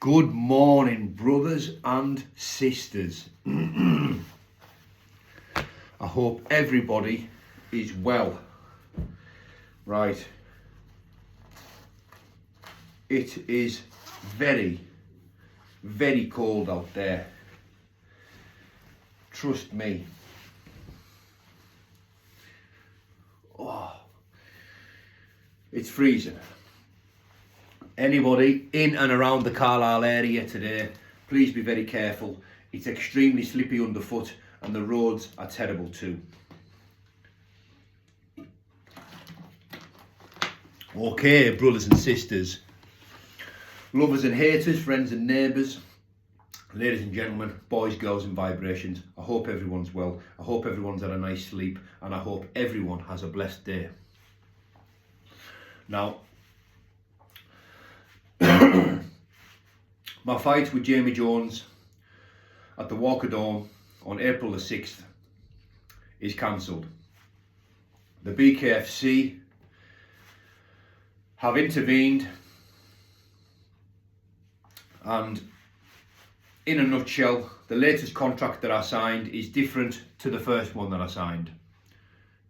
Good morning, brothers and sisters. I hope everybody is well. Right. It is very, very cold out there. Trust me. Oh, it's freezing. Anybody in and around the Carlisle area today, please be very careful. It's extremely slippy underfoot and the roads are terrible too. Okay, brothers and sisters, lovers and haters, friends and neighbours, ladies and gentlemen, boys, girls and vibrations, I hope everyone's well. I hope everyone's had a nice sleep and I hope everyone has a blessed day. Now, my fight with Jamie Jones at the Walker Dome on April the 6th is cancelled. The BKFC have intervened and in a nutshell, the latest contract that I signed is different to the first one that I signed.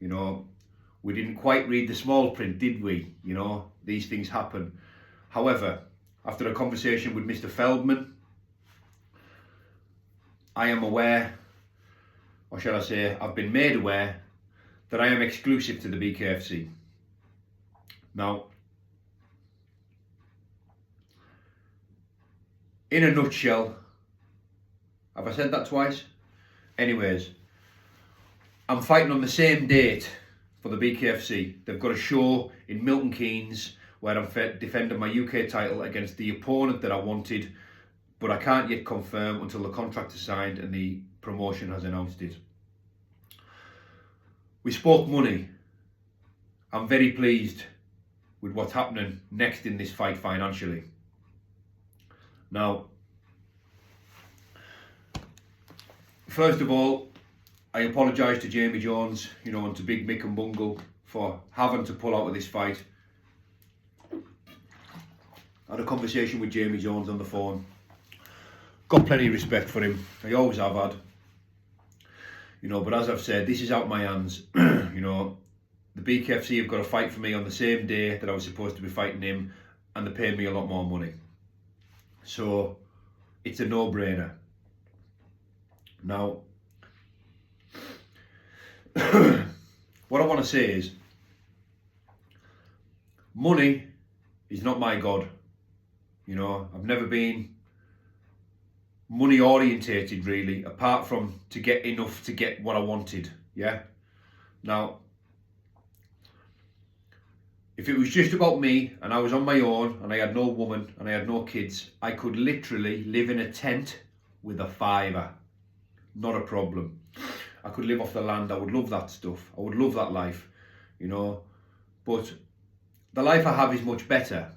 You know, we didn't quite read the small print, did we? You know, these things happen. However, after a conversation with Mr. Feldman, I am aware, or shall I say, I've been made aware that I am exclusive to the BKFC. Now, in a nutshell, have I said that twice? Anyways, I'm fighting on the same date for the BKFC. They've got a show in Milton Keynes where I'm defending my UK title against the opponent that I wanted, but I can't yet confirm until the contract is signed and the promotion has announced it. We spoke money. I'm very pleased with what's happening next in this fight financially. Now, first of all, I apologise to Jamie Jones, and to Big Mick and Bungle for having to pull out of this fight. I had a conversation with Jamie Jones on the phone. Got plenty of respect for him. I always have had. But as I've said, this is out of my hands. The BKFC have got to fight for me on the same day that I was supposed to be fighting him, and they're paying me a lot more money. So it's a no-brainer. Now, what I want to say is, money is not my God. I've never been money orientated really, apart from to get enough to get what I wanted. Yeah. Now, if it was just about me and I was on my own and I had no woman and I had no kids, I could literally live in a tent with a fiver. Not a problem. I could live off the land. I would love that stuff. I would love that life, But the life I have is much better.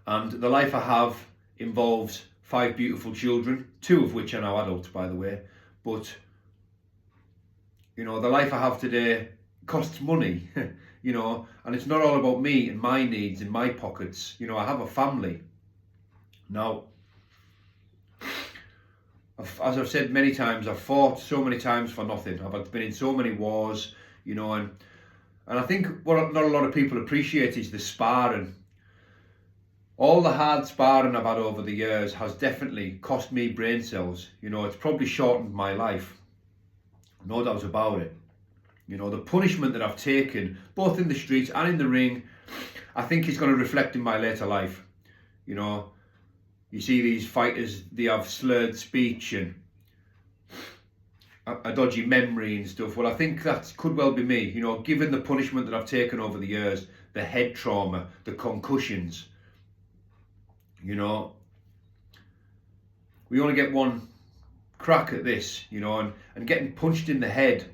And the life I have involves 5 beautiful children, 2 of which are now adults, by the way. But, the life I have today costs money, and it's not all about me and my needs and my pockets. I have a family. Now, as I've said many times, I've fought so many times for nothing. I've been in so many wars, and I think what not a lot of people appreciate is the sparring. All the hard sparring I've had over the years has definitely cost me brain cells. It's probably shortened my life. No doubt about it. The punishment that I've taken, both in the streets and in the ring, I think is going to reflect in my later life. You see these fighters, they have slurred speech and a dodgy memory and stuff. Well, I think that could well be me, given the punishment that I've taken over the years, the head trauma, the concussions. We only get one crack at this, and getting punched in the head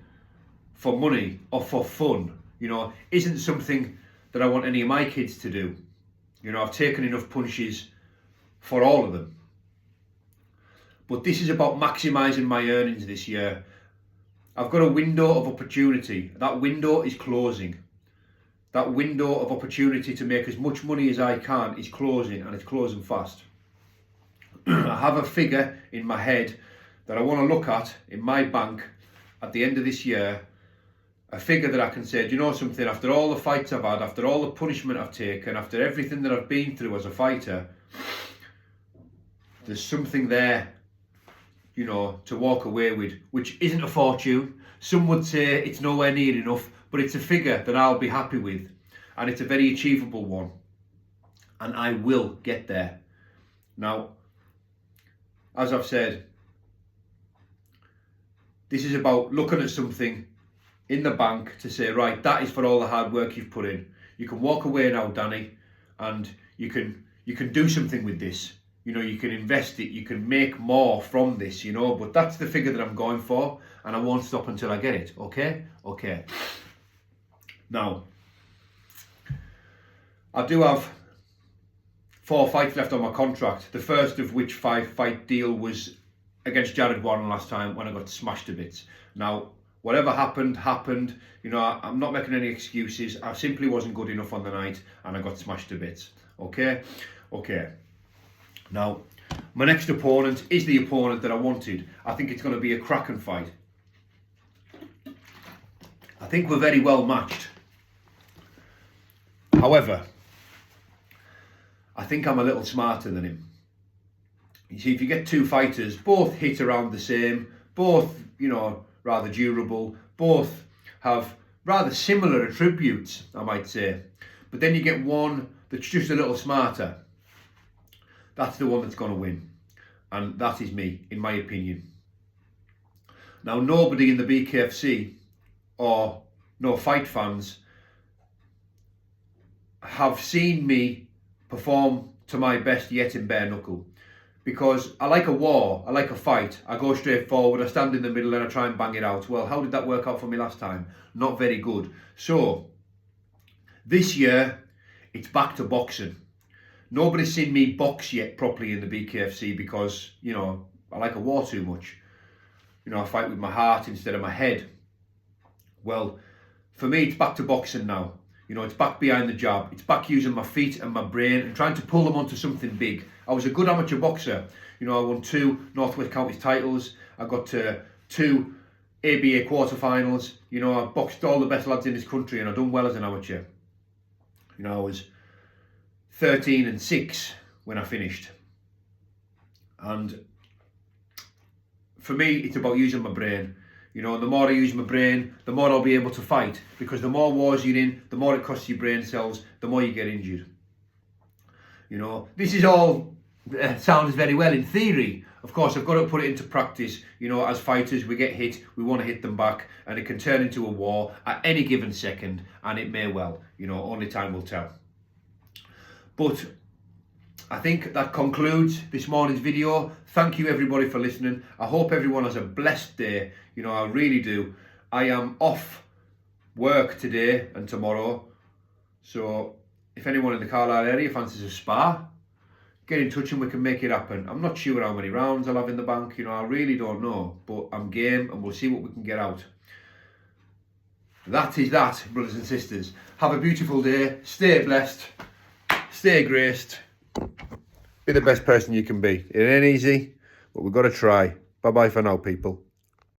for money or for fun, isn't something that I want any of my kids to do. I've taken enough punches for all of them. But this is about maximising my earnings this year. I've got a window of opportunity. That window is closing. That window of opportunity to make as much money as I can is closing, and it's closing fast. I have a figure in my head that I want to look at in my bank at the end of this year, a figure that I can say, do you know something, after all the fights I've had, after all the punishment I've taken, after everything that I've been through as a fighter, there's something there, you know, to walk away with, which isn't a fortune. Some would say it's nowhere near enough, but it's a figure that I'll be happy with, and it's a very achievable one, and I will get there. Now, as I've said, this is about looking at something in the bank to say, right, that is for all the hard work you've put in. You can walk away now, Danny, and you can do something with this. You know, you can invest it, you can make more from this, you know, but that's the figure that I'm going for, and I won't stop until I get it, okay? Okay. Now, I do have 4 fights left on my contract, the first of which 5-fight deal was against Jared Warren last time when I got smashed to bits. Now, whatever happened, you know, I'm not making any excuses. I simply wasn't good enough on the night and I got smashed to bits, okay? Okay. Now, my next opponent is the opponent that I wanted. I think it's going to be a cracking fight. I think we're very well matched. However, I think I'm a little smarter than him. You see, if you get 2 fighters, both hit around the same, both, you know, rather durable, both have rather similar attributes, I might say, but then you get one that's just a little smarter. That's the one that's going to win, and that is me, in my opinion. Now, nobody in the BKFC or no fight fans have seen me perform to my best yet in bare knuckle, because I like a war, I like a fight, I go straight forward, I stand in the middle and I try and bang it out. Well, how did that work out for me last time? Not very good. So, this year, it's back to boxing. Nobody's seen me box yet properly in the BKFC because, you know, I like a war too much. You know, I fight with my heart instead of my head. Well, for me, it's back to boxing now. You know, it's back behind the jab. It's back using my feet and my brain and trying to pull them onto something big. I was a good amateur boxer. You know, I won 2 Northwest Counties titles. I got to 2 ABA quarterfinals. You know, I boxed all the best lads in this country and I've done well as an amateur. You know, I was 13-6 when I finished. And for me, it's about using my brain. You know, the more I use my brain, the more I'll be able to fight. Because the more wars you're in, the more it costs your brain cells, the more you get injured. You know, this is all sounds very well in theory. Of course, I've got to put it into practice. You know, as fighters, we get hit, we want to hit them back, and it can turn into a war at any given second, and it may well. You know, only time will tell. But I think that concludes this morning's video. Thank you everybody for listening. I hope everyone has a blessed day. You know, I really do. I am off work today and tomorrow. So if anyone in the Carlisle area fancies a spar, get in touch and we can make it happen. I'm not sure how many rounds I'll have in the bank. You know, I really don't know. But I'm game and we'll see what we can get out. That is that, brothers and sisters. Have a beautiful day. Stay blessed. Stay graced. Be the best person you can be. It ain't easy, but we've got to try. Bye-bye for now, people.